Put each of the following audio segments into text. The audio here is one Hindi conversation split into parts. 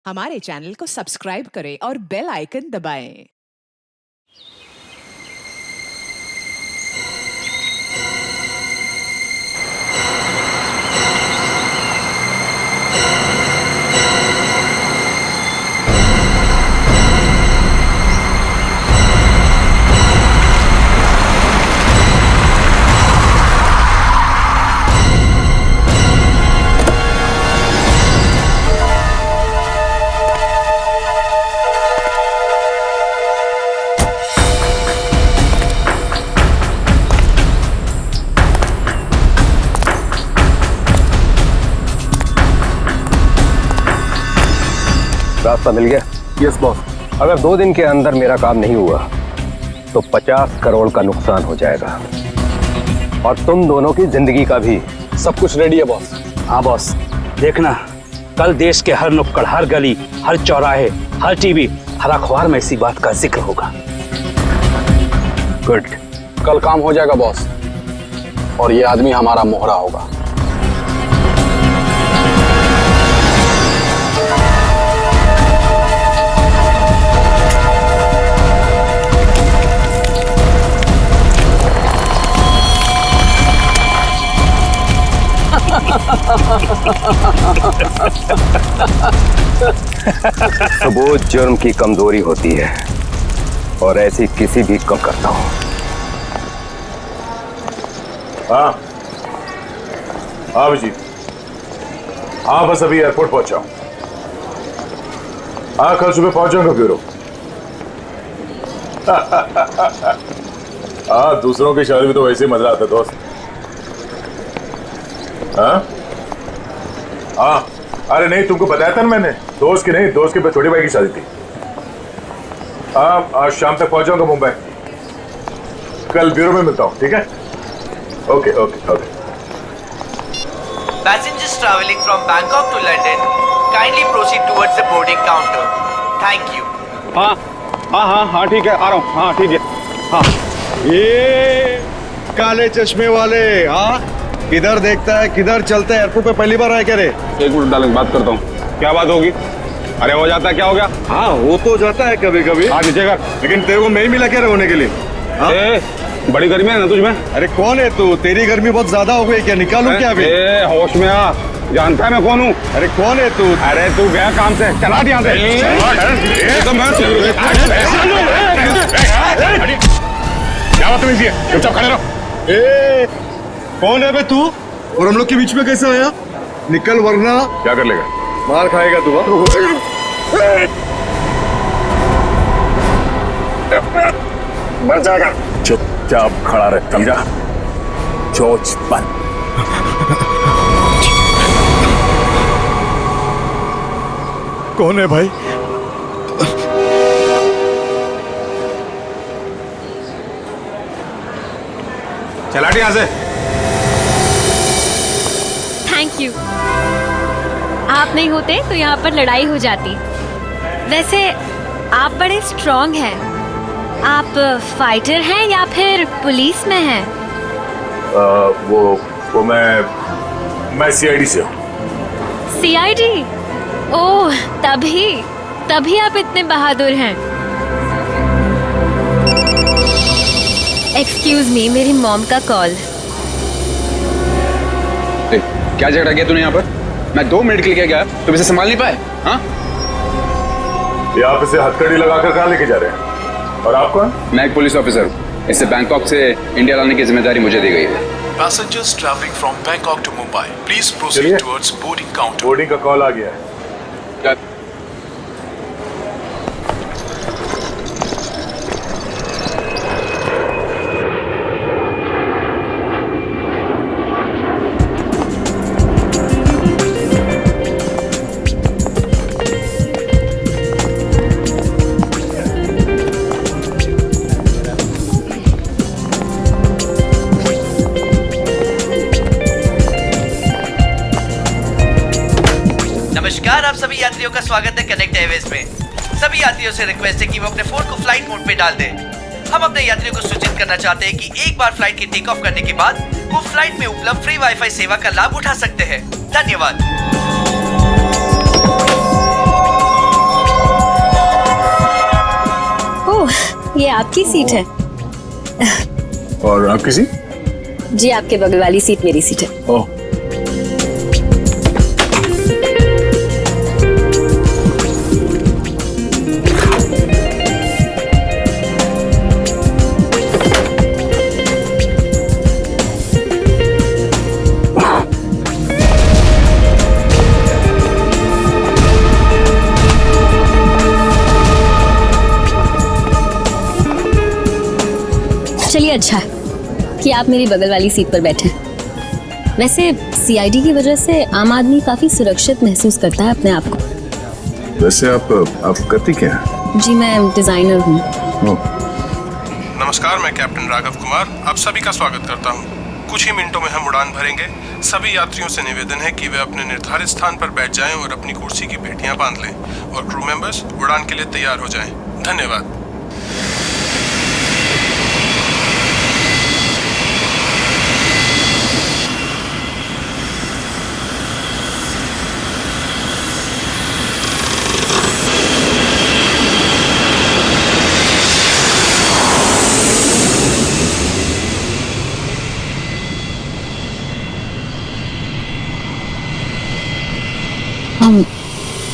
हमारे चैनल को सब्सक्राइब करें और बेल आइकन दबाएं। रास्ता मिल गया? Yes boss. अगर 2 दिन के अंदर मेरा काम नहीं हुआ तो 50 करोड़ का नुकसान हो जाएगा और तुम दोनों की जिंदगी का भी। सब कुछ रेडी है बॉस। हाँ बॉस, देखना कल देश के हर नुक्कड़, हर गली, हर चौराहे, हर टीवी, हर अखबार में इसी बात का जिक्र होगा। गुड। कल काम हो जाएगा बॉस और ये आदमी हमारा मोहरा होगा। सबूत जुर्म की कमजोरी होती है और ऐसी किसी भी कम करता हूं। हाँ अभिजीत, हाँ बस अभी एयरपोर्ट पहुंचा हूं। हाँ कल सुबह पहुंच जाऊंगा ब्यूरो। हाँ दूसरों की शादी में तो वैसे ही मजा आता दोस्त। हाँ हाँ अरे नहीं, तुमको बताया था ना मैंने, दोस्त की नहीं, दोस्त के छोटे भाई की शादी थी। हाँ आज शाम तक पहुंच जाऊंगा मुंबई। कल ब्यूरो में मिलता हूँ, ठीक है? Okay okay okay. Passengers traveling from Bangkok to London, kindly proceed towards the boarding counter. Thank you. हाँ हाँ हाँ हाँ ठीक है, आ रहा हूँ। हाँ ठीक है। हाँ ये काले चश्मे वाले, हाँ किधर देखता है किधर चलता है? एयरपोर्ट पे पहली बार आया क्या रे? एक मिनट डालेंगे, बात करता हूँ। क्या बात होगी? अरे हो जाता है, क्या हो गया? हाँ हो तो जाता है कभी कभी। हाँ नीचे कर। लेकिन तेरे को मैं ही मिला क्या होने के लिए? हाँ? बड़ी गर्मी है ना तुझमें? अरे कौन है तू? तेरी गर्मी बहुत ज्यादा हो गई क्या? निकालू क्या अभी? होश में आ, जानता है मैं कौन हूँ? अरे कौन है तू? अरे तू गया काम से, चला यहाँ से। क्या बात है? चुपचाप खड़े रहो। कौन है बे तू? और हम लोग के बीच में कैसे आया? निकल वरना क्या कर लेगा? मार खाएगा तू। मर जाएगा। चुपचाप खड़ा रह, समझा? चोच बंद। कौन है भाई? चला यहाँ से। Thank you. आप नहीं होते तो यहाँ पर लड़ाई हो जाती। वैसे आप बड़े स्ट्रॉन्ग हैं। आप फाइटर हैं या फिर पुलिस में हैं? वो मैं सीआईडी से हूँ। सीआईडी? ओह तभी आप इतने बहादुर हैं। एक्सक्यूज मी, मेरी मॉम का कॉल। क्या झगड़ा किया तूने यहाँ पर? मैं 2 मिनट के लिए गया, तुम इसे संभाल नहीं पाए? हाँ ये आप इसे हथकड़ी लगाकर कहाँ लेके जा रहे हैं? और आप कौन? मैं एक पुलिस ऑफिसर हूँ। इसे बैंकॉक से इंडिया लाने की जिम्मेदारी मुझे दी गई है। Passengers traveling from Bangkok to Mumbai, please proceed चलिए। towards boarding counter. बोर्डिंग का कॉल आ गया है। नमस्कार, आप सभी यात्रियों का स्वागत है कनेक्ट एयरवेज में। सभी यात्रियों से रिक्वेस्ट है कि वो अपने फोन को फ्लाइट मोड पे डाल दें। हम अपने यात्रियों को सूचित करना चाहते हैं कि एक बार फ्लाइट के टेक ऑफ करने के बाद वो फ्लाइट में उपलब्ध फ्री वाईफाई सेवा का लाभ उठा सकते हैं। धन्यवाद। आपकी सीट है। और आपकी सीट? जी आपके बगल वाली सीट मेरी सीट है। ओह, चलिए अच्छा है कि आप मेरी बगल वाली सीट पर बैठे। वैसे सीआईडी की वजह से आम आदमी काफी सुरक्षित महसूस करता है अपने आप को। वैसे आप करती क्या हैं? जी मैं डिजाइनर हूँ। नमस्कार, मैं कैप्टन राघव कुमार आप सभी का स्वागत करता हूं। कुछ ही मिनटों में हम उड़ान भरेंगे। सभी यात्रियों से निवेदन है कि वे अपने निर्धारित स्थान पर बैठ जाएं और अपनी कुर्सी की पेटियां बांध लें और क्रू मेंबर्स उड़ान के लिए तैयार हो जाएं। धन्यवाद।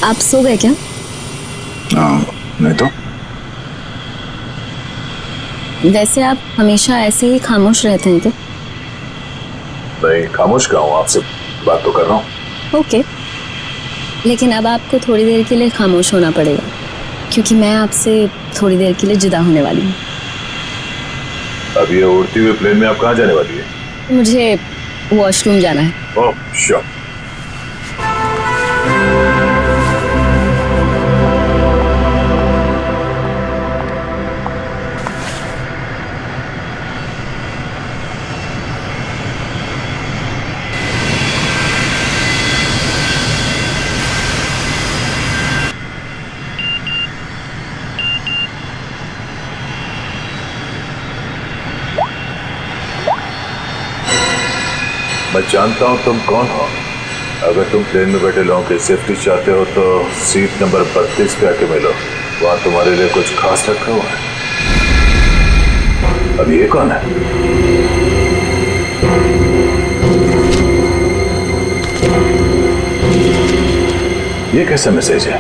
आप सो गए क्या? नहीं तो। वैसे आप हमेशा ऐसे ही खामोश रहते हैं क्या? नहीं, खामोश का हूँ, आपसे बात तो कर रहा हूँ। ओके, लेकिन अब आपको थोड़ी देर के लिए खामोश होना पड़ेगा क्योंकि मैं आपसे थोड़ी देर के लिए जुदा होने वाली हूँ। अब ये उड़ती हुए प्लेन में आप कहाँ जाने वाली है? मुझे वॉशरूम जाना है। Oh sure. मैं जानता हूं तुम कौन हो। अगर तुम प्लेन में बैठे लोगों की सेफ्टी चाहते हो तो सीट नंबर 32 पे आके मिलो। वहां तुम्हारे लिए कुछ खास रखा हुआ है। अब ये कौन है? ये कैसा मैसेज है?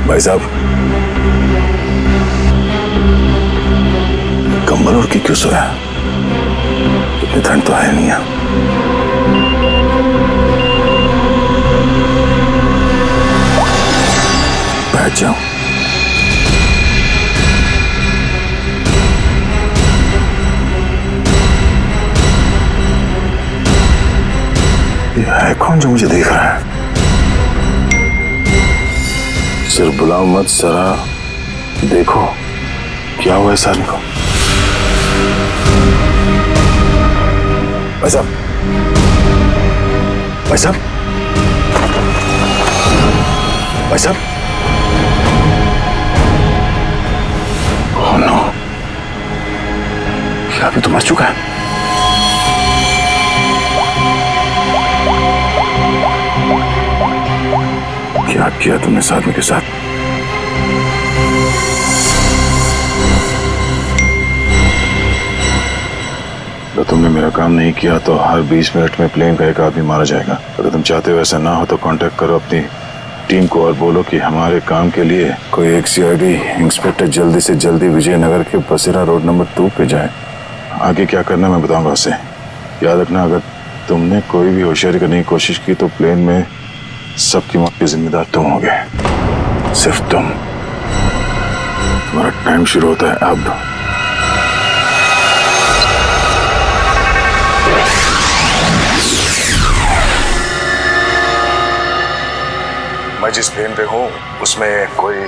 भाई साहब, कंबल ओढ़ के क्यों सोया? इतनी ठंड तो है नहीं है। बैठ जाओ। ये है कौन जो मुझे देख रहा है? सिर्फ बुलाओ मत, जरा देखो क्या हुआ इस आदमी को। भाई साहब, भाई साहब, भाई साहब। ओह नो, क्या अभी तो मर चुका है? क्या किया तुमने इस आदमी के साथ? तो तुमने मेरा काम नहीं किया तो हर 20 मिनट में प्लेन का एक आदमी मारा जाएगा। अगर तुम चाहते हो ऐसा ना हो तो कांटेक्ट करो अपनी टीम को और बोलो कि हमारे काम के लिए कोई एक सीआईडी इंस्पेक्टर जल्दी से जल्दी विजयनगर के बसेरा रोड नंबर 2 पे जाए। आगे क्या करना मैं बताऊंगा उसे। याद रखना, अगर तुमने कोई भी होशियारी करने की कोशिश की तो प्लेन में सबकी मौत के जिम्मेदार तुम होगे, सिर्फ तुम। तुम्हारा टाइम शुरू होता है अब। मैं जिस प्लेन पे हूँ उसमें कोई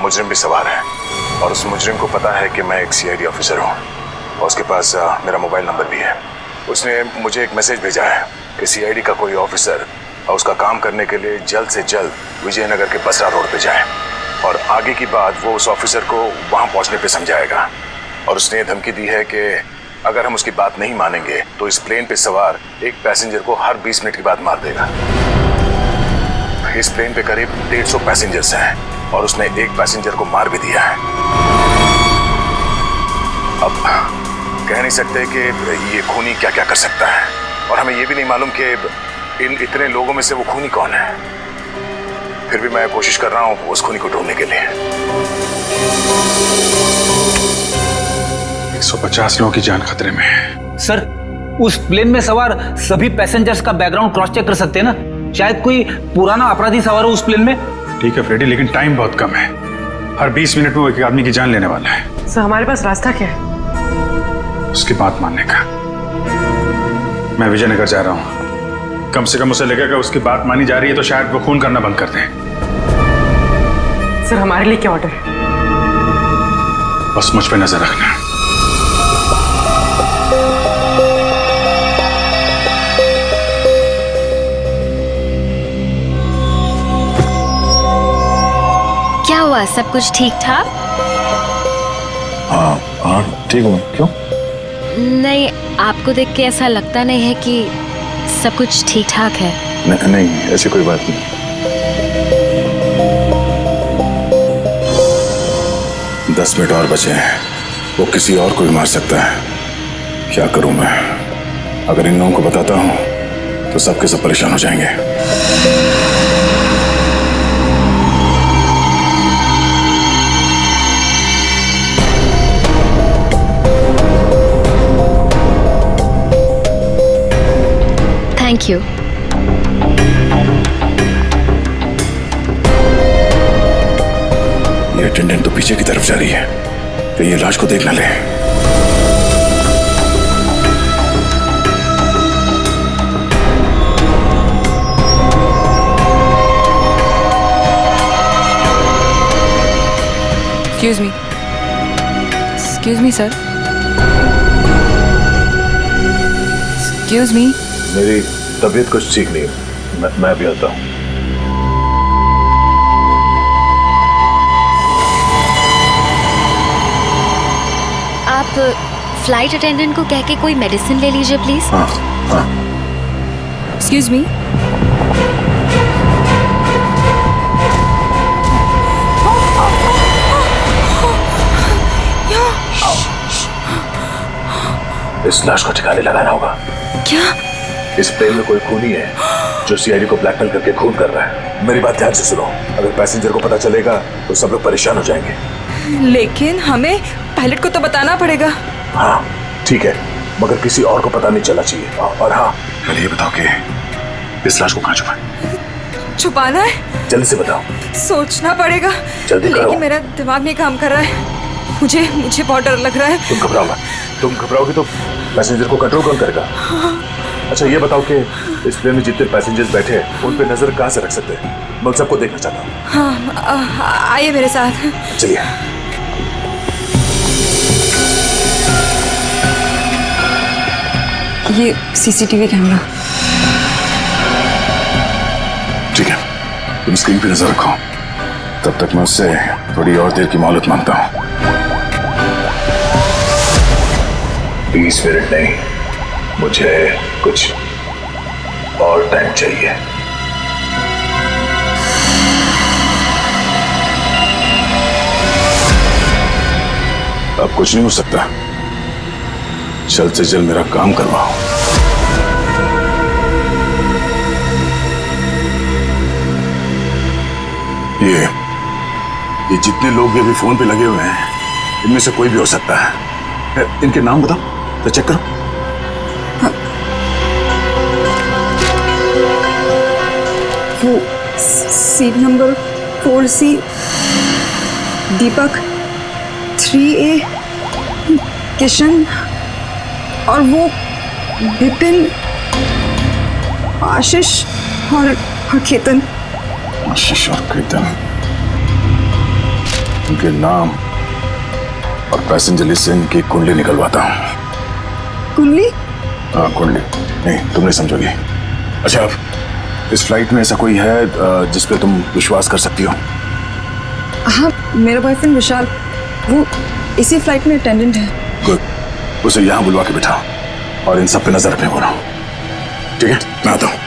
मुजरिम भी सवार है और उस मुजरिम को पता है कि मैं एक सीआईडी ऑफिसर हूँ और उसके पास मेरा मोबाइल नंबर भी है। उसने मुझे एक मैसेज भेजा है कि सीआईडी का कोई ऑफिसर और उसका काम करने के लिए जल्द से जल्द विजयनगर के बसरा रोड पे जाए और आगे की बात वो उस ऑफिसर को वहाँ पहुँचने पे समझाएगा। और उसने ये धमकी दी है कि अगर हम उसकी बात नहीं मानेंगे तो इस प्लेन पे सवार एक पैसेंजर को हर 20 मिनट के बाद मार देगा। इस प्लेन पे करीब 150 पैसेंजर्स हैं और उसने एक पैसेंजर को मार भी दिया है। अब कह नहीं सकते कि ये खूनी क्या क्या कर सकता है और हमें ये भी नहीं मालूम कि इन इतने लोगों में से वो खूनी कौन है। फिर भी मैं कोशिश कर रहा हूँ उस खूनी को ढूंढने के लिए। 150 लोगों की जान खतरे में है। सर, उस प्लेन में सवार सभी पैसेंजर्स का बैकग्राउंड क्रॉस चेक कर सकते हैं ना? शायद कोई पुराना अपराधी सवार हो उस प्लेन में। ठीक है फ्रेडी, लेकिन टाइम बहुत कम है। हर 20 मिनट में वो एक आदमी की जान लेने वाला है। सर हमारे पास रास्ता क्या है? उसकी बात मानने का। मैं विजयनगर जा रहा हूँ। कम से कम उसे लगेगा उसकी बात मानी जा रही है तो शायद वो खून करना बंद कर दें। सर हमारे लिए क्या ऑर्डर है? बस मुझ पे नजर रखना। क्या हुआ, सब कुछ ठीक ठाक? हाँ ठीक हूँ। क्यों? नहीं, आपको देख के ऐसा लगता नहीं है कि सब कुछ ठीक ठाक है। नहीं ऐसी कोई बात नहीं। दस मिनट और बचे हैं, वो किसी और को भी मार सकता है। क्या करूं मैं? अगर इन लोगों को बताता हूं तो सबके सब परेशान हो जाएंगे। Thank you. ये अटेंडेंट तो पीछे की तरफ जा रही है, तो ये लाश को देख ना ले। Excuse me, sir. Excuse me. मेरी तबीयत कुछ ठीक नहीं है, मैं अभी आता हूँ। आप फ्लाइट अटेंडेंट को कह के कोई मेडिसिन ले लीजिए प्लीज। हाँ। Excuse me. इस लाश को ठिकाने लगाना होगा। क्या? इस प्लेन में कोई खूनी है जो सीआईडी को ब्लैकमेल करके खून कर रहा है। मेरी बात ध्यान से सुनो, अगर पैसेंजर को पता चलेगा तो सब लोग परेशान हो जाएंगे। लेकिन हमें पायलट को तो बताना पड़ेगा। हाँ ठीक है, मगर किसी और को पता नहीं चलना चाहिए। और हाँ, पहले ये बताओ कि इस लाश को कहाँ छुपाएं? छुपाना है? जल्दी से बताओ। सोचना पड़ेगा, जल्दी करो। लेकिन मेरा दिमाग नहीं काम कर रहा है। मुझे बहुत डर लग रहा है। तुम घबराओ मत। तुम घबराओगे तो पैसेंजर को कंट्रोल कौन करेगा? अच्छा ये बताओ कि इस प्लेन में जितने पैसेंजर्स बैठे हैं उन पे नजर कहाँ से रख सकते हैं? मैं उन सबको देखना चाहता हूँ। हाँ, आइए मेरे साथ। चलिए। ये सीसीटीवी कैमरा। ठीक है, तुम स्क्रीन पे नजर रखो, तब तक मैं उससे थोड़ी और देर की मोहलत मांगता हूँ। 20 मिनट नहीं, मुझे कुछ और टाइम चाहिए। अब कुछ नहीं हो सकता, जल्द से जल्द मेरा काम करवाओ। ये जितने लोग भी अभी फोन पे लगे हुए हैं, इनमें से कोई भी हो सकता है। इनके नाम बताओ तो चेक करो। वो सीट नंबर 4C, दीपक 3A, किशन और वो विपिन, आशीष और केतन। आशीष और कीर्तन, उनके नाम और पैसेंजर लिस्ट से इनकी कुंडली निकलवाता हूँ। कुंडली? हाँ कुंडली, नहीं तुम नहीं समझोगी। अच्छा, इस फ्लाइट में ऐसा कोई है जिस पे तुम विश्वास कर सकती हो? हाँ, मेरा बॉयफ्रेंड विशाल, वो इसी फ्लाइट में अटेंडेंट है। गुड, उसे यहाँ बुलवा के बिठाओ और इन सब पे नजर रखने को रहा हूँ। ठीक है, मैं आता हूँ।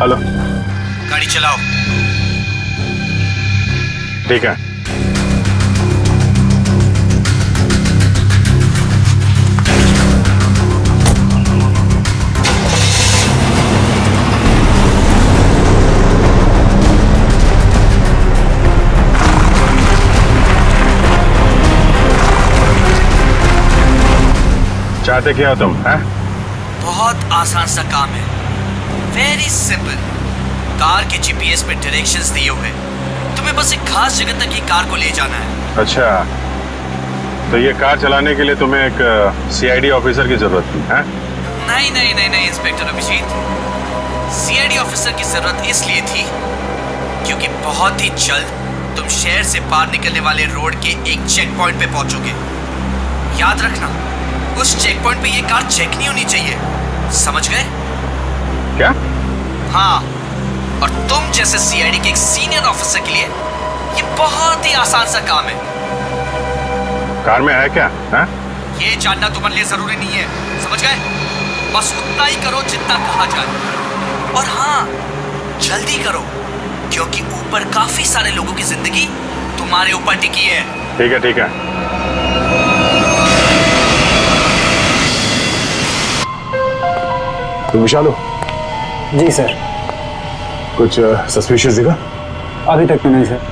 हेलो, गाड़ी चलाओ। ठीक है। चाहते क्या हो तुम? हैं? बहुत आसान सा काम है, वेरी सिंपल। कार के जीपीएस में डायरेक्शंस दिए हुए, तुम्हें बस एक खास जगह तक ये कार को ले जाना है। अच्छा, तो ये कार चलाने के लिए तुम्हें एक सीआईडी ऑफिसर की जरूरत थी? हैं? नहीं नहीं नहीं नहीं इंस्पेक्टर अभिजीत, सीआईडी ऑफिसर की जरूरत इसलिए थी क्योंकि बहुत ही जल्द तुम शहर से पार निकलने वाले रोड के एक चेक पॉइंट पे पहुंचोगे। याद रखना, उस चेक पॉइंट पे ये कार चेक नहीं होनी चाहिए, समझ गए? क्या? हाँ, और तुम जैसे सीआईडी के एक सीनियर ऑफिसर के लिए ये बहुत ही आसान सा काम है। कार में है क्या? हैं? ये जानना तुम्हारे लिए जरूरी नहीं है, समझ गए? बस उतना ही करो जितना कहा जाए, और हाँ, जल्दी करो क्योंकि ऊपर काफी सारे लोगों की जिंदगी तुम्हारे ऊपर टिकी है। ठीक है, ठीक है। तुम विशाल हो? जी सर। कुछ सस्पिशियस दिखा? अभी तक तो नहीं सर।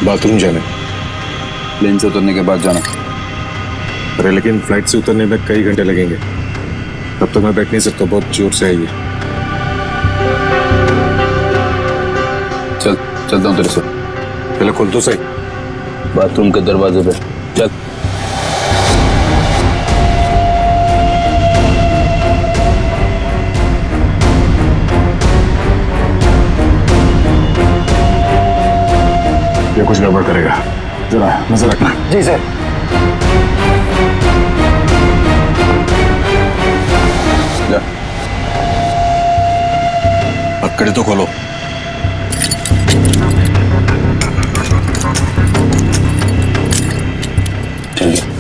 बाथरूम जाने? प्लेन से उतरने के बाद जाना। अरे लेकिन फ्लाइट से उतरने में कई घंटे लगेंगे, तब तक मैं बैठ नहीं सकता, बहुत जोर से आइए। चलता हूँ तेरे से। पहले खोल तो सही। बाथरूम के दरवाजे पे चल। ये कुछ गड़बड़ करेगा, जरा नजर रखना। जी सर। पकड़े तो खोलो। ठीक है।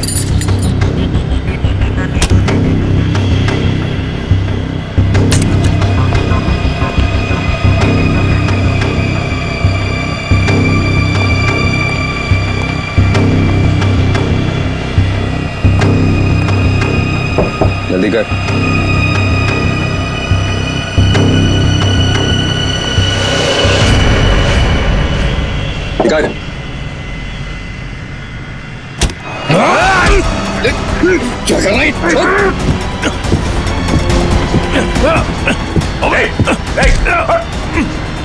जल्दी कर। निकाल। क्या कर रही?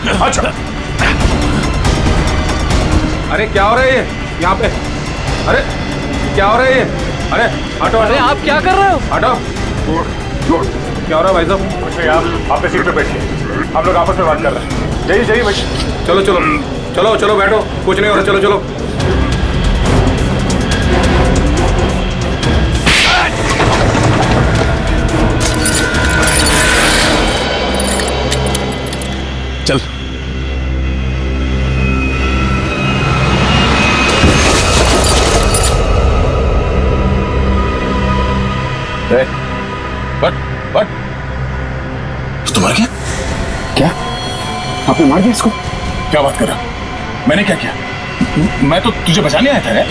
अच्छा, अरे क्या हो रहा है ये यहाँ पे? अरे क्या हो रहा है ये? अरे हटो। अरे आप क्या कर रहे हो? हटो। क्या हो रहा है भाई साहब? कुछ नहीं, आप अपने सीट पे बैठिए, हम लोग आपस में बात कर रहे हैं। जाइए जाइए भाई। चलो चलो चलो चलो बैठो, कुछ नहीं हो रहा, चलो चलो। चल। बट तो मर गया? क्या आपने मार दिया इसको? क्या बात कर रहा? मैंने क्या किया? मैं तो तुझे बचाने आया था यार।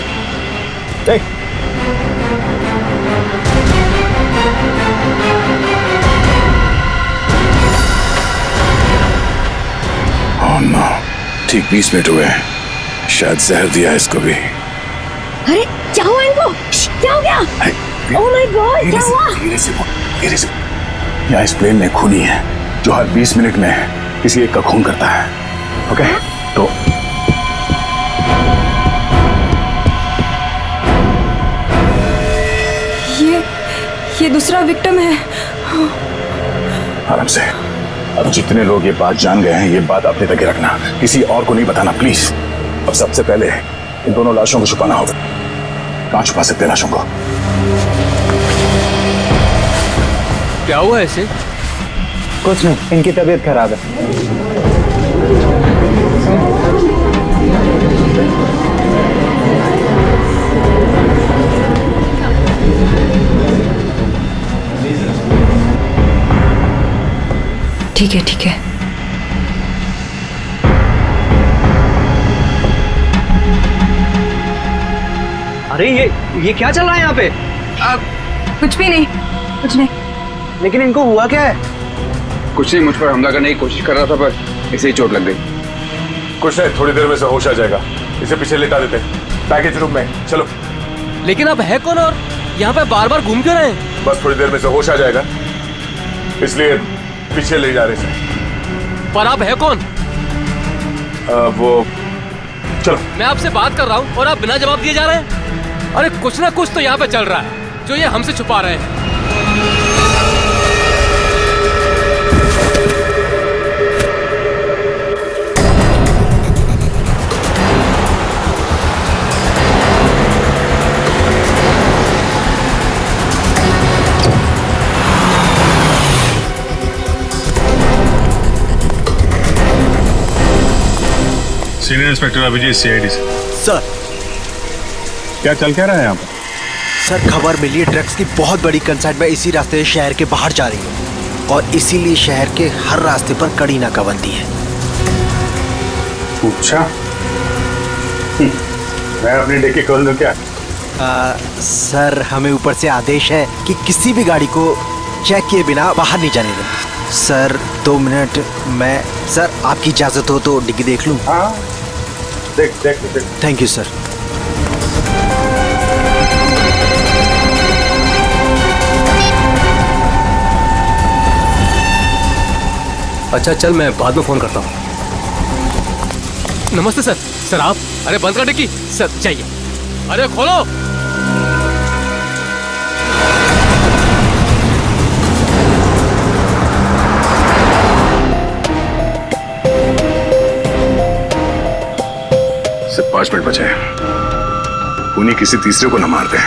Oh no, ठीक 20 मिनट हुए हैं, शायद जहर दिया है इसको भी। अरे क्या हुआ इनको? क्या हो गया? ओह माय गॉड, क्या हुआ? धीरे से यहाँ इस प्लेन में खूनी है जो हर 20 मिनट में किसी एक का खून करता है। ओके तो ये दूसरा विक्टिम है। आराम से। अब जितने लोग ये बात जान गए हैं, ये बात अपने तक ही रखना, किसी और को नहीं बताना प्लीज। अब सबसे पहले इन दोनों लाशों को छुपाना होगा। कहाँ छुपा सकते हैं लाशों को? क्या हुआ ऐसे? कुछ नहीं, इनकी तबीयत खराब है। ठीक है ठीक है। अरे ये क्या चल रहा है यहाँ पे? कुछ भी नहीं, कुछ नहीं। लेकिन इनको हुआ क्या है? कुछ नहीं, मुझ पर हमला करने की कोशिश कर रहा था पर इसे ही चोट लग गई। कुछ नहीं, थोड़ी देर में से होश आ जाएगा। इसे पीछे लेटा देते हैं पैकेज रूम में। चलो। लेकिन अब है कौन और यहाँ पे बार बार घूम क्यों रहे हैं? बस थोड़ी देर में से होश आ जाएगा, इसलिए पीछे ले जा रहे थे। पर आप है कौन? वो चलो। मैं आपसे बात कर रहा हूँ और आप बिना जवाब दिए जा रहे हैं। अरे कुछ ना कुछ तो यहाँ पे चल रहा है जो ये हमसे छुपा रहे हैं। सीनियर इंस्पेक्टर अभिजीत, सीआईडी से। सर क्या चल क्या रहा है यहाँ पर? सर खबर मिली है ड्रग्स की बहुत बड़ी कंसाइनमेंट इसी रास्ते से शहर के बाहर जा रही है और इसीलिए शहर के हर रास्ते पर कड़ी नाकाबंदी है। अच्छा, मैं अपनी डिक्की खोल दूं क्या? सर हमें ऊपर से आदेश है कि किसी भी गाड़ी को चेक किए बिना बाहर नहीं जाने दें। सर 2 मिनट, मैं सर आपकी इजाजत हो तो डिग्गी देख लूं? हाँ देख। Thank you sir. अच्छा चल, मैं बाद में फोन करता हूँ। नमस्ते सर। सर आप? अरे बंद कर डिक्की। सर चाहिए। अरे खोलो। सिर्फ 5 मिनट बचे हैं। खूनी किसी तीसरे को न मार दे,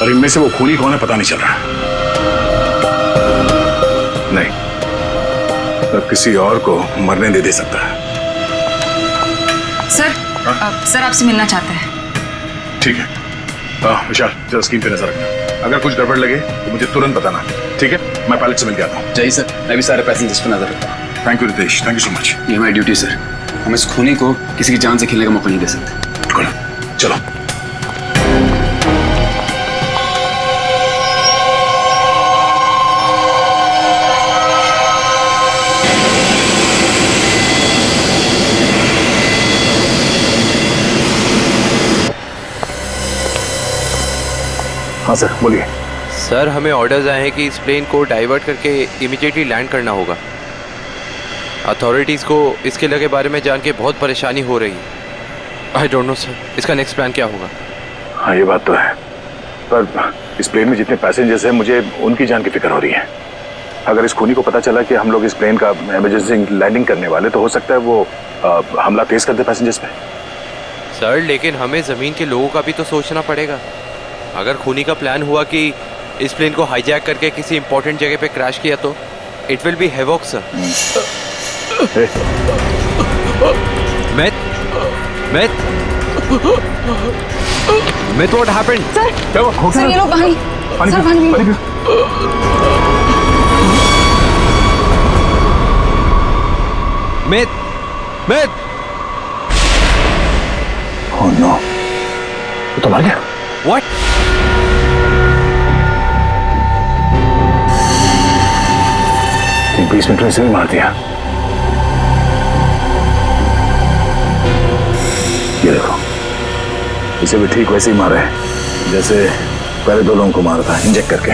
और इनमें से वो खूनी कौन है पता नहीं चल रहा। नहीं, अब किसी और को मरने दे सकता है। सर सर आपसे मिलना चाहते हैं। ठीक है। विशाल जरा स्क्रीन पे नजर रखना, अगर कुछ गड़बड़ लगे तो मुझे तुरंत बताना। ठीक है, मैं पायलट से मिल के आता हूँ। जी सर, मैं भी सारे पैसेंजर्स पर नजर रखता हूँ। Thank you Ritesh, thank you so much. ये हमारी ड्यूटी सर, हम इस खूनी को किसी की जान से खेलने का मौका नहीं दे सकते। चलो। हाँ सर बोलिए। सर हमें ऑर्डर्स आए हैं कि इस प्लेन को डाइवर्ट करके इमीडिएटली लैंड करना होगा। अथॉरिटीज़ को इसके लगे बारे में जान के बहुत परेशानी हो रही है। आई डोंट नो सर, इसका नेक्स्ट प्लान क्या होगा? हाँ ये बात तो है, पर इस प्लेन में जितने पैसेंजर्स हैं मुझे उनकी जान की फिक्र हो रही है। अगर इस खूनी को पता चला कि हम लोग इस प्लेन का इमरजेंसी लैंडिंग करने वाले, तो हो सकता है वो हमला तेज कर दे पैसेंजर्स पे। सर लेकिन हमें ज़मीन के लोगों का भी तो सोचना पड़ेगा। अगर खूनी का प्लान हुआ कि इस प्लेन को हाईजैक करके किसी इंपॉर्टेंट जगह पे क्रैश किया तो it will be havoc sir. Myth, what happened? Sir ये लोग पानी सर पानी Myth! Oh no, वो तो मर गया। What? ठीक 20 मिनट में इसे भी मार दिया। ये देखो, इसे भी ठीक वैसे ही मारा है जैसे पहले 2 लोगों को मारा था, इंजेक्ट करके।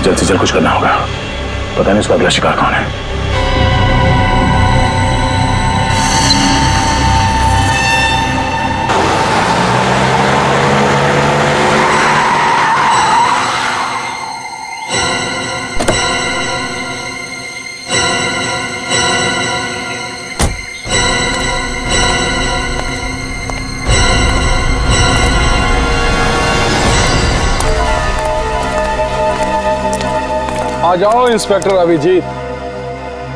जल्द से जल्द कुछ करना होगा, पता नहीं उसका अगला शिकार कौन है। आ जाओ इंस्पेक्टर अभिजीत,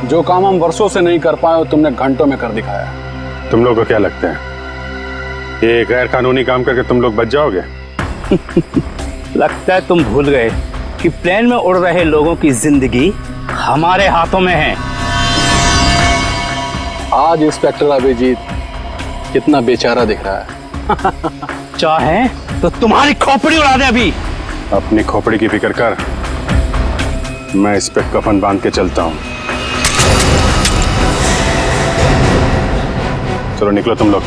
जो काम हम वर्षों से नहीं कर पाए तुमने घंटों में कर दिखाया। तुम लोग को क्या लगता है ये गैर कानूनी काम करके तुम लोग बच जाओगे? लगता है तुम भूल गए कि प्लेन में उड़ रहे लोगों की जिंदगी हमारे हाथों में है। आज इंस्पेक्टर अभिजीत कितना बेचारा दिख रहा है। चाहे तो तुम्हारी खोपड़ी उड़ा दे अभी। अपनी खोपड़ी की फिक्र कर, मैं इस पे कफन बांध के चलता हूं। चलो निकलो तुम लोग,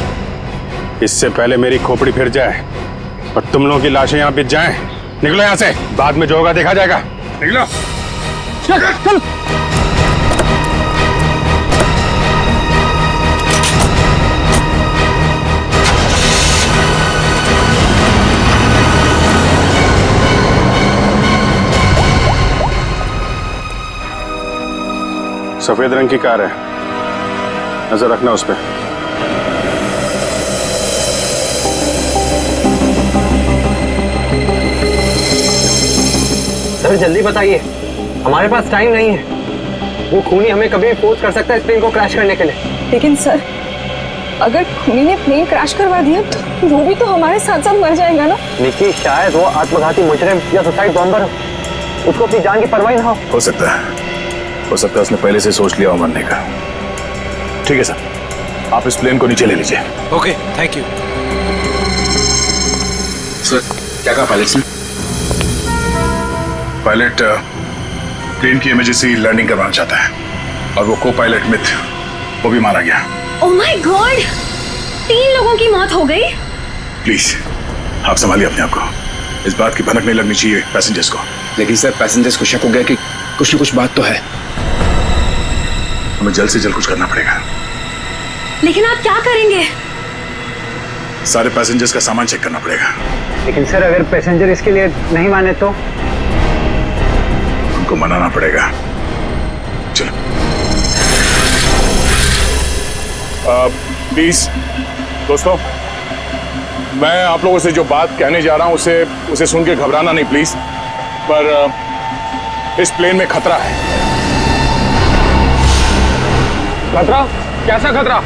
इससे पहले मेरी खोपड़ी फिर जाए और तुम लोगों की लाशें यहां बिछ जाएं। निकलो यहां से, बाद में जो होगा देखा जाएगा। निकलो चल। सफेद रंग की कार है, नजर रखना उस पे। सर जल्दी बताइए, हमारे पास टाइम नहीं है। वो खूनी हमें कभी भी फोर्स कर सकता है इस प्लेन को क्रैश करने के लिए। लेकिन सर, अगर खूनी ने प्लेन क्रैश करवा दिया तो वो भी तो हमारे साथ साथ मर जाएगा ना। निकी, शायद वो आत्मघाती मुजरिम या सुसाइड बॉम्बर हो, उसको अपनी जान की परवाह ना हो सकता है उसने पहले से सोच लिया हो मरने का। ठीक है सर, आप इस प्लेन को नीचे ले लीजिए। Okay, thank you sir. क्या कहा पायलट ने? पायलट प्लेन की इमरजेंसी लैंडिंग करवाना चाहता है और वो को पायलट मिथ, वो भी मारा गया। ओह माय गॉड, 3 लोगों की मौत हो गई। प्लीज आप संभालिए अपने आप को, इस बात की भनक नहीं लगनी चाहिए पैसेंजर्स को। लेकिन सर पैसेंजर्स को शक हो गया कि कुछ न कुछ बात तो है। हमें जल्द से जल्द कुछ करना पड़ेगा। लेकिन आप क्या करेंगे? सारे पैसेंजर्स का सामान चेक करना पड़ेगा। लेकिन सर अगर पैसेंजर इसके लिए नहीं माने तो? उनको मनाना पड़ेगा। चलो प्लीज दोस्तों, मैं आप लोगों से जो बात कहने जा रहा हूं उसे सुन के घबराना नहीं प्लीज। पर इस प्लेन में खतरा है। खतरा? कैसा खतरा?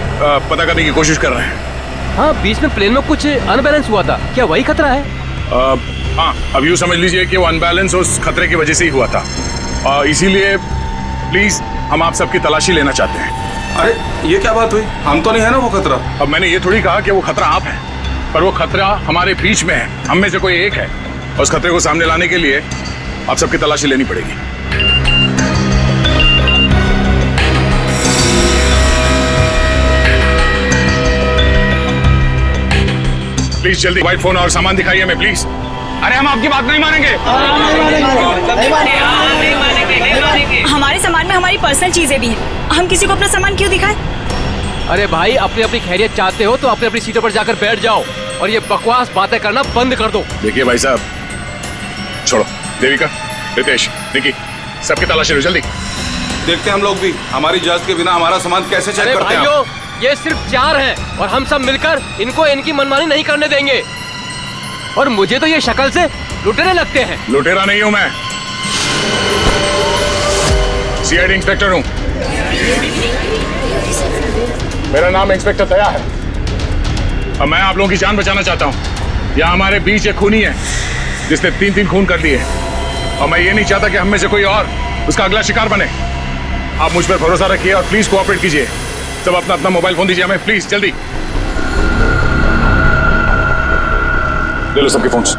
पता करने की कोशिश कर रहे हैं। हाँ, बीच में प्लेन में कुछ अनबैलेंस हुआ था, क्या वही खतरा है? हाँ, अब यूँ समझ लीजिए कि वो अनबैलेंस उस खतरे की वजह से ही हुआ था। इसीलिए प्लीज हम आप सबकी तलाशी लेना चाहते हैं। अरे ये क्या बात हुई? हम तो नहीं है ना वो खतरा। अब मैंने ये थोड़ी कहा कि वो खतरा आप है, पर वो खतरा हमारे बीच में है, हम में से कोई एक है। और उस खतरे को सामने लाने के लिए आप सबकी तलाशी लेनी पड़ेगी। प्लीज जल्दी मोबाइल फोन और सामान दिखाइए हमें प्लीज। अरे हम आपकी बात नहीं मानेंगे। हमारे सामान में हमारी पर्सनल चीजें भी हैं, हम किसी को अपना सामान क्यों दिखाएं? अरे भाई, अपनी अपनी खैरियत चाहते हो तो अपनी अपनी सीटों पर जाकर बैठ जाओ। और ये बकवास बातें करना बंद कर दो। देखिए भाई साहब, छोड़ो। देविका, रितेश, निकी, सबकी तलाशी लो जल्दी। देखते हैं हम लोग भी हमारी इजाजत के बिना हमारा सामान कैसे चेक करते हैं। भाइयों, ये सिर्फ 4 हैं और हम सब मिलकर इनको इनकी मनमानी नहीं करने देंगे। और मुझे तो ये शक्ल से लुटेरे लगते हैं। लुटेरा नहीं हूं मैं, सीआईडी इंस्पेक्टर हूं। मेरा नाम इंस्पेक्टर दया है और मैं आप लोगों की जान बचाना चाहता हूं। यहाँ हमारे बीच एक खूनी है जिसने 3 खून कर लिए और मैं ये नहीं चाहता कि हम में से कोई और उसका अगला शिकार बने। आप मुझ पर भरोसा रखिए और प्लीज कोऑपरेट कीजिए। सब अपना अपना मोबाइल फोन दीजिए हमें, प्लीज जल्दी। ले लो सबके फोन्स।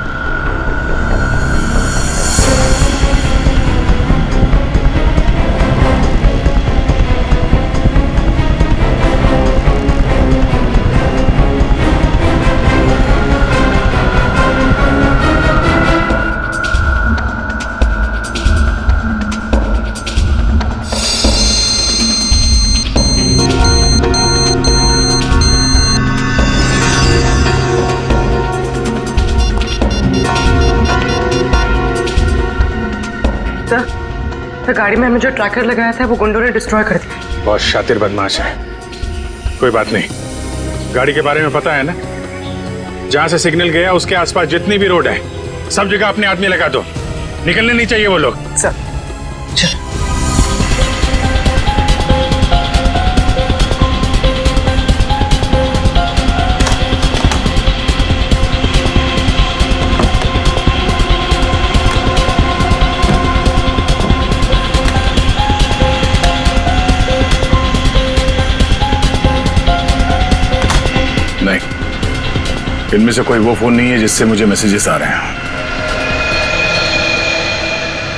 तो गाड़ी में हमने जो ट्रैकर लगाया था वो गुंडों ने डिस्ट्रॉय कर दिया। बहुत शातिर बदमाश है। कोई बात नहीं, गाड़ी के बारे में पता है ना? जहां से सिग्नल गया उसके आसपास जितनी भी रोड है सब जगह अपने आदमी लगा दो। निकलने नहीं चाहिए वो लोग। सर चल। इनमें से कोई वो फोन नहीं है जिससे मुझे मैसेजेस आ रहे हैं।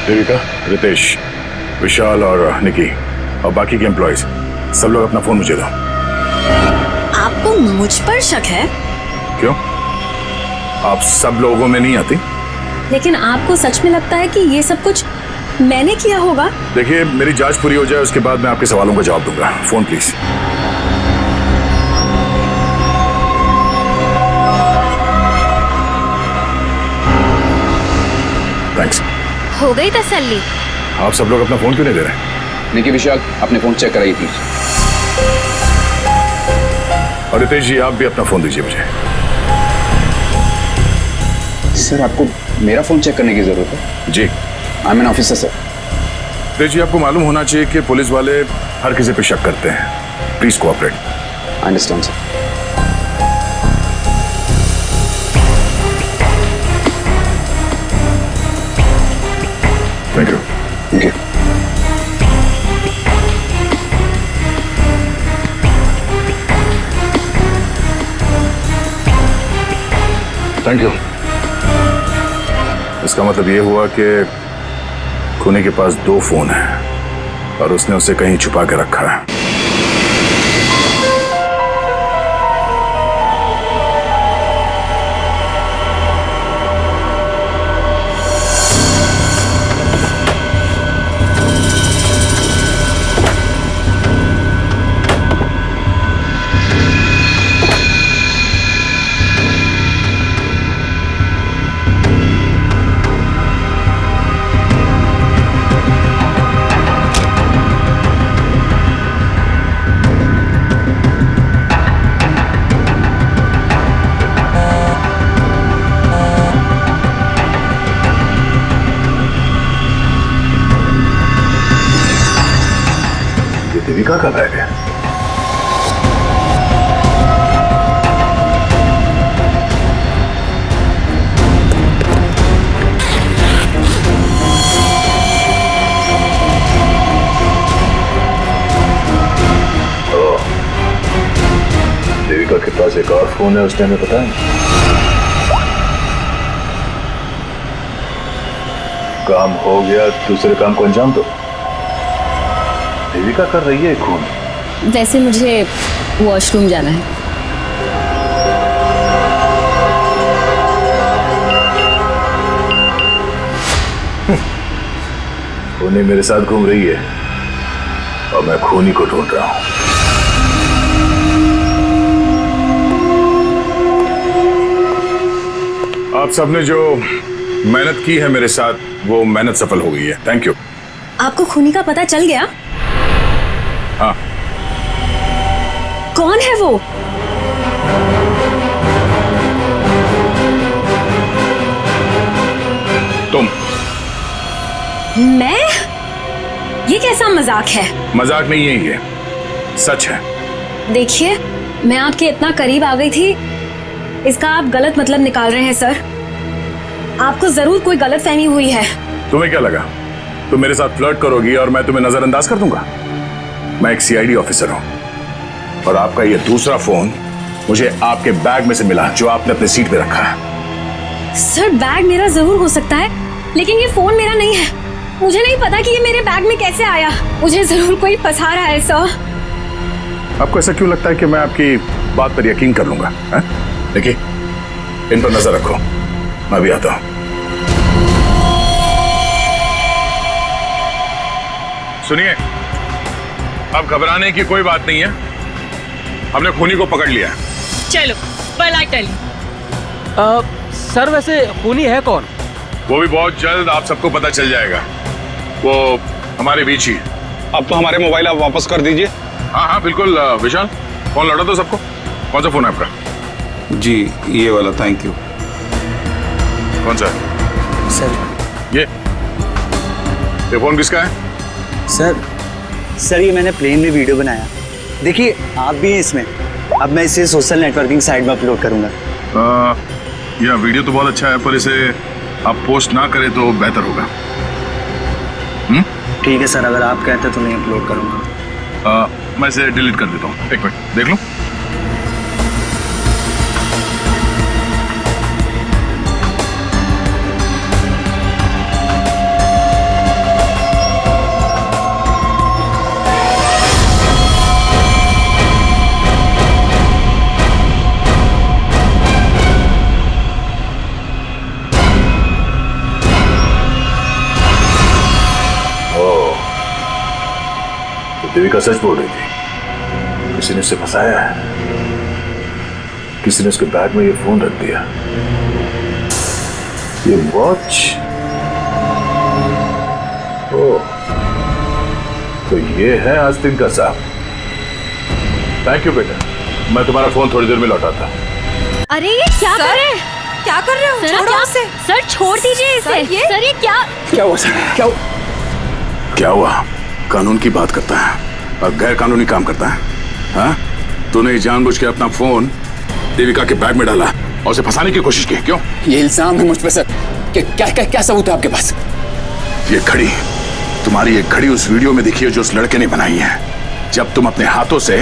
देविका, रितेश, विशाल और निकी और बाकी के एम्प्लॉयज सब लोग अपना फोन मुझे दो। आपको मुझ पर शक है? क्यों? आप सब लोगों में नहीं आती? लेकिन आपको सच में लगता है कि ये सब कुछ मैंने किया होगा? देखिए, मेरी जांच पूरी हो जाए उसके बाद मैं आपके सवालों का जवाब दूंगा। Phone please. थैंक्स। हो गई तसल्ली? आप सब लोग अपना फोन क्यों नहीं दे रहे? निकी, विशाल, अपने फोन चेक कराइए प्लीज। और रितेश जी, आप भी अपना फोन दीजिए मुझे। सर, आपको मेरा फोन चेक करने की जरूरत है? जी। I am an officer sir. Ritesh ji, आपको मालूम होना चाहिए कि पुलिस वाले हर किसी पे शक करते हैं। Please cooperate. I understand sir. Thank you. Thank you. Thank you. इसका मतलब ये हुआ कि खूनी के पास 2 फोन हैं और उसने उसे कहीं छुपा के रखा है। देविका का बैग है। देविका के पास एक और फोन है, उसने हमें पता है। काम हो गया, दूसरे काम को अंजाम दो। देविका कर रही है खून। वैसे मुझे वॉशरूम जाना है। खूनी मेरे साथ घूम रही है और मैं खूनी को ढूंढ रहा हूं। आप सबने जो मेहनत की है मेरे साथ, वो मेहनत सफल हो गई है। Thank you. आपको खूनी का पता चल गया? हाँ। कौन है वो? तुम। मैं? ये कैसा मजाक है? मजाक नहीं है, ये सच है। देखिए, मैं आपके इतना करीब आ गई थी, इसका आप गलत मतलब निकाल रहे हैं सर। आपको जरूर कोई गलत फहमी हुई है। तुम्हें क्या लगा तुम मेरे साथ फ्लर्ट करोगी और मैं तुम्हें नजरअंदाज कर दूंगा? मैं एक सीआईडी ऑफिसर हूं और आपका ये दूसरा फोन मुझे आपके बैग में से मिला, जो आपने अपने सीट पे रखा है। सर, बैग मेरा जरूर हो सकता है, लेकिन ये फोन मेरा नहीं है। मुझे नहीं पता कि ये मेरे बैग में कैसे आया। मुझे जरूर कोई फंसा रहा है सर। आपको ऐसा क्यों लगता है कि मैं आपकी बात पर यकीन कर लूंगा? देखिए, इन पर नजर रखो, मैं भी आता हूं। सुनिए, अब घबराने की कोई बात नहीं है, हमने खूनी को पकड़ लिया है। चलो, well I tell you। Sir, वैसे खूनी है कौन? वो भी बहुत जल्द आप सबको पता चल जाएगा। वो हमारे बीच ही। अब तो हमारे मोबाइल आप वापस कर दीजिए। हाँ हाँ बिल्कुल। विशाल, फोन लौटा दो सबको। कौन सा फोन है आपका? जी, ये वाला। Thank you. कौन सा? सर। ये फोन किसका है? सर ये मैंने प्लेन में वीडियो बनाया। देखिए, आप भी हैं इसमें। अब मैं इसे सोशल नेटवर्किंग साइट में अपलोड करूंगा। यह वीडियो तो बहुत अच्छा है, पर इसे आप पोस्ट ना करें तो बेहतर होगा। ठीक है सर, अगर आप कहते तो मैं अपलोड करूंगा। मैं इसे डिलीट कर देता हूँ। एक मिनट देख लूं। देविका सच बोल रही थी, किसी ने उसे फंसाया है, किसी ने उसके बैग में ये फोन रख दिया। ये वॉच, ओह, तो ये है आस्तीन का साहब। थैंक यू बेटा, मैं तुम्हारा फोन थोड़ी देर में लौटाता। अरे ये क्या कर रहे हैं? क्या कर रहे हो? सर, छोड़ो क्या? उसे। सर, छोड़ दीजिए इसे। सर, ये क्या? क्या हुआ सर? क्या हुआ? कानून की बात करता है और गैर कानूनी काम करता है। हाँ? तूने जानबूझ के अपना फोन देविका के बैग में डाला और उसे फंसाने की कोशिश की, क्यों? ये इल्जाम है मुझ पे सर। क्या सबूत है आपके पास? ये घड़ी, तुम्हारी ये घड़ी उस वीडियो में दिखी है जो उस लड़के ने बनाई है, जब तुम अपने हाथों से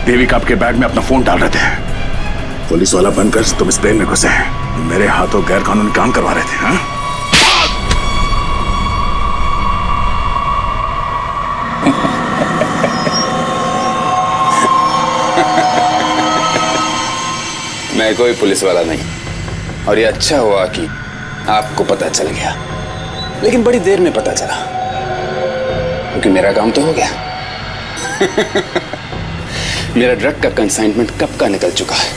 देविका के बैग में अपना फोन डाल रहे थे। पुलिस वाला बनकर तुम इस प्लेन में घुसे, मेरे हाथों गैर कानूनी काम करवा रहे थे। हाँ? मैं कोई पुलिस वाला नहीं, और ये अच्छा हुआ कि आपको पता चल गया, लेकिन बड़ी देर में पता चला, क्योंकि मेरा काम तो हो गया। मेरा ड्रग का कंसाइनमेंट कब का निकल चुका है।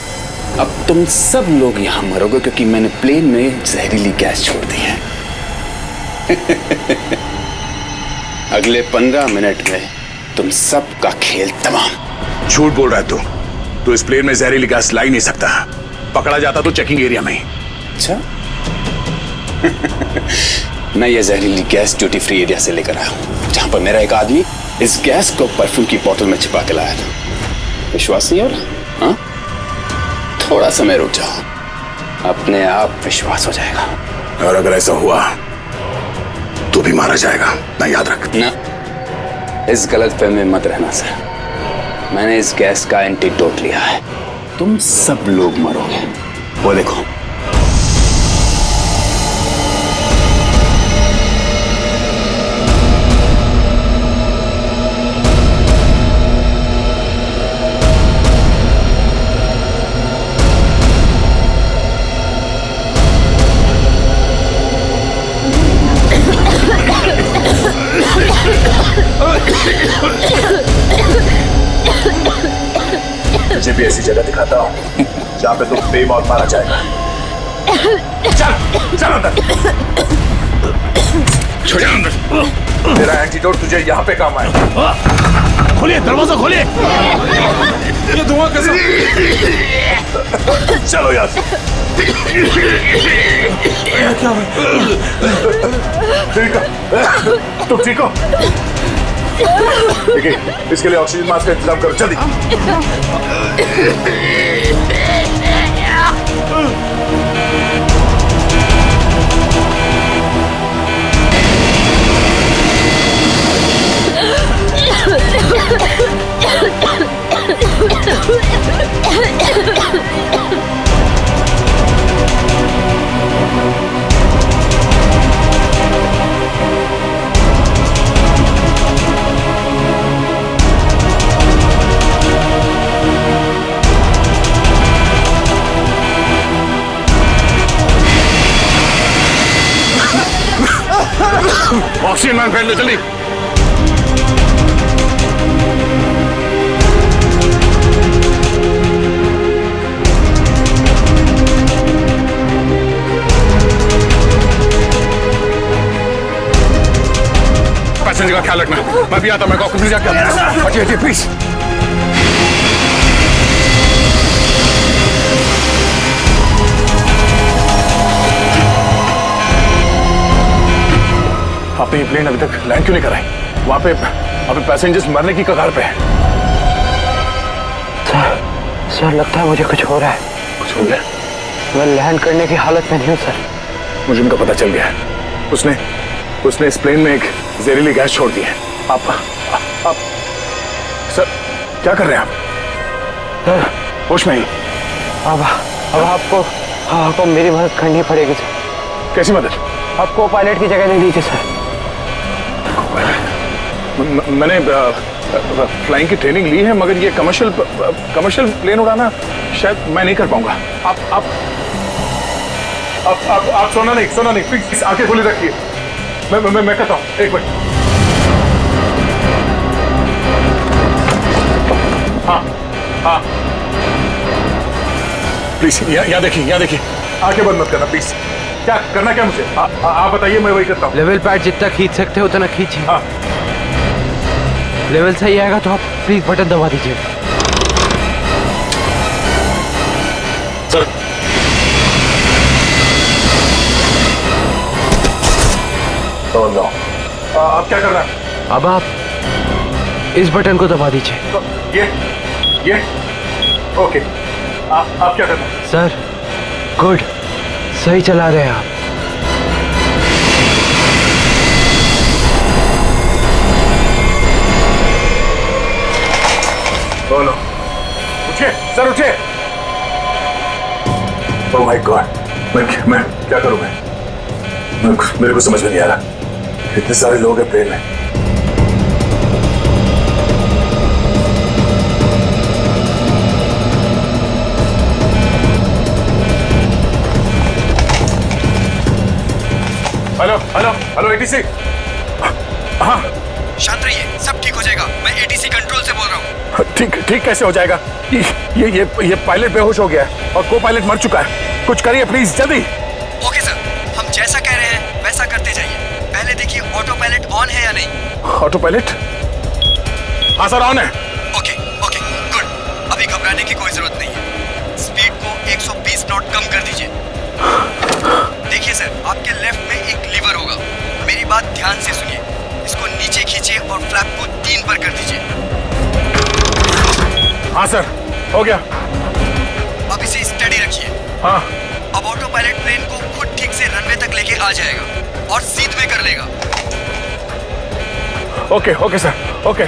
अब तुम सब लोग यहां मरोगे क्योंकि मैंने प्लेन में जहरीली गैस छोड़ दी है। अगले 15 मिनट में तुम सबका खेल तमाम। झूठ बोल रहा है तू इस प्लेन में जहरीली गैस ला ही नहीं सकता। पकड़ा जाता तो चेकिंग एरिया में ही। अच्छा। मैं ये जहरीली गैस ड्यूटी फ्री एरिया से लेकर आया हूं, जहां पर मेरा एक आदमी इस गैस को परफ्यूम की बोतल में छिपा के लाया था। विश्वास नहीं हो रहा? हाँ? थोड़ा समय रुक जाओ, अपने आप विश्वास हो जाएगा। और अगर ऐसा हुआ तो भी मारा जाएगा, ना याद रख। ना, इस गलतफहमी में मत रहना सर। मैंने इस गैस का एंटीडोट लिया है, तुम सब लोग मरोगे। वो देखो। मुझे भी ऐसी जगह दिखाता हूँ जहाँ पे तुम बेमौत मारा जाएगा। चल चल अंदर। चल अंदर। तेरा एंटीडोट तुझे यहाँ पे काम आए। खोलिए दरवाजा, खोलिए। ये धुआं कैसा? चलो यार। क्या हुआ? ठीक है, तुम ठीक हो? देखिए, इसके लिए ऑक्सीजन मास्क का इंतजाम करो जल्दी। ऑक्सीजन मैन पहन लो जल्दी। पैसेंजर का ख्याल रखना। मैं भी आता, मैं कॉकपिट जाके आता हूं। हटिए प्लीज। आपने ये प्लेन अभी तक लैंड क्यों नहीं कराई? वहां पे पैसेंजर्स मरने की कगार पे है। सर लगता है मुझे कुछ हो रहा है। कुछ हो गया? मैं लैंड करने की हालत में नहीं हूँ सर। मुझे उनका पता चल गया है। उसने इस प्लेन में एक जहरीली गैस छोड़ दी है। आप सर क्या कर रहे हैं आप? सर होश में ही? अब आपको मेरी मदद करनी पड़ेगी सर। कैसी मदद? आपको पायलट की जगह ले लीजिए सर। मैंने फ्लाइंग की ट्रेनिंग ली है, मगर ये कमर्शियल प्लेन उड़ाना शायद मैं नहीं कर पाऊंगा। आप सोना नहीं प्लीज आंखें खुली रखिए। मैं कहता हूँ, एक मिनट। हाँ प्लीज यहाँ देखिए आंखें बंद मत करना प्लीज। क्या करना क्या मुझे? आप बताइए, मैं वही करता हूँ। लेवल पैड जितना खींच सकते हो उतना खींचिए। हाँ। लेवल सही आएगा तो आप प्लीज बटन दबा दीजिए। सर आप क्या कर रहे हैं? अब आप इस बटन को दबा दीजिए। ये ओके। आप क्या कर रहे हैं? सर गुड, सही चला रहे हैं आप। बोलो, उठिए सर, उठिए। ओह माय गॉड, मैं क्या करूं? मेरे को समझ में नहीं आ रहा। इतने सारे लोग हैं प्लेन में। Hello ATC. हाँ शांत रहिए, सब ठीक हो जाएगा। मैं एटीसी कंट्रोल से बोल रहा हूँ। ठीक कैसे हो जाएगा? ये पायलट बेहोश हो गया है और को पायलट मर चुका है। कुछ करिए प्लीज जल्दी। ओके सर, हम जैसा कह रहे हैं वैसा करते जाइए। पहले देखिए ऑटो पायलट ऑन है या नहीं। Auto pilot? हाँ सर ऑन है। Okay good. अभी घबराने की कोई जरूरत नहीं है। स्पीड को 120 नॉट कम कर दीजिए। देखिए सर, आपके लेफ्ट में एक लीवर होगा। मेरी बात ध्यान से सुनिए। इसको नीचे खींचिए और फ्लैप को 3 पर कर दीजिए। हाँ सर, हो गया। अब इसे स्टडी रखिए। हाँ। अब ऑटो पायलट प्लेन को खुद ठीक से रनवे तक लेके आ जाएगा और सीध में कर लेगा। Okay sir, okay.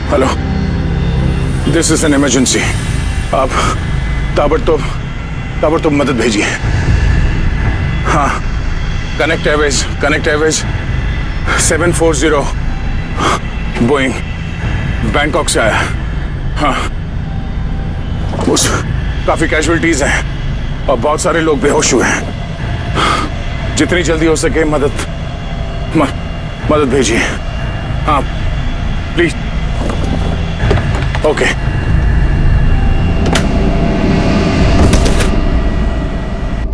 Hello, this is an emergency. आप ताबड़तोड़ मदद भेजिए। हाँ, कनेक्ट एयरवेज 740 बोइंग बैंकॉक से आया। हाँ, उस काफी कैजुअलिटीज हैं और बहुत सारे लोग बेहोश हुए हैं। जितनी जल्दी हो सके मदद भेजिए। हाँ प्लीज। ओके।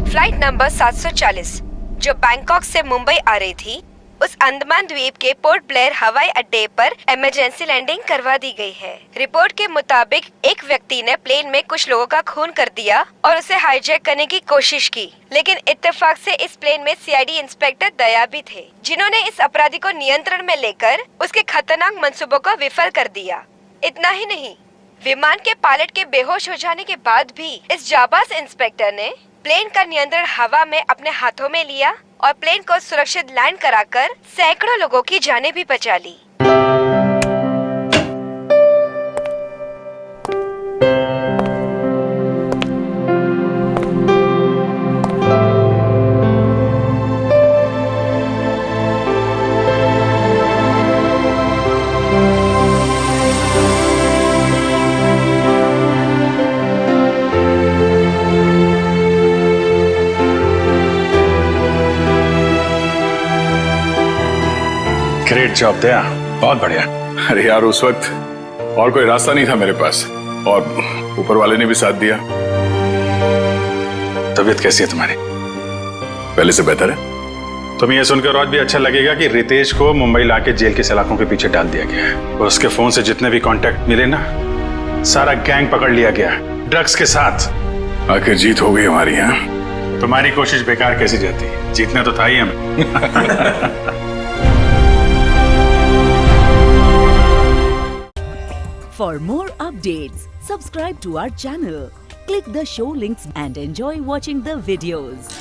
फ्लाइट नंबर 740 जो बैंकॉक से मुंबई आ रही थी, उस अंडमान द्वीप के पोर्ट ब्लेयर हवाई अड्डे पर इमरजेंसी लैंडिंग करवा दी गई है। रिपोर्ट के मुताबिक एक व्यक्ति ने प्लेन में कुछ लोगों का खून कर दिया और उसे हाईजैक करने की कोशिश की, लेकिन इत्तेफाक से इस प्लेन में सीआईडी इंस्पेक्टर दया भी थे, जिन्होंने इस अपराधी को नियंत्रण में लेकर उसके खतरनाक मंसूबों को विफल कर दिया। इतना ही नहीं, विमान के पायलट के बेहोश हो जाने के बाद भी इस जाबाज इंस्पेक्टर ने प्लेन का नियंत्रण हवा में अपने हाथों में लिया और प्लेन को सुरक्षित लैंड कराकर सैकड़ों लोगों की जानें भी बचा ली। ग्रेट जॉब दया, बहुत बढ़िया। अरे यार, उस वक्त और कोई रास्ता नहीं था मेरे पास और ऊपर वाले ने भी साथ दिया। तबीयत कैसी है तुम्हारी? पहले से बेहतर है। तुम्हें यह सुनकर और भी अच्छा लगेगा कि रितेश को मुंबई लाके जेल के सलाखों के पीछे डाल दिया गया है और उसके फोन से जितने भी कांटेक्ट मिले ना, सारा गैंग पकड़ लिया गया, ड्रग्स के साथ। आखिर जीत हो गई हमारी। यहाँ तुम्हारी कोशिश बेकार कैसी जाती? जीतना तो था ही हमें। For more updates, subscribe to our channel, click the show links and enjoy watching the videos.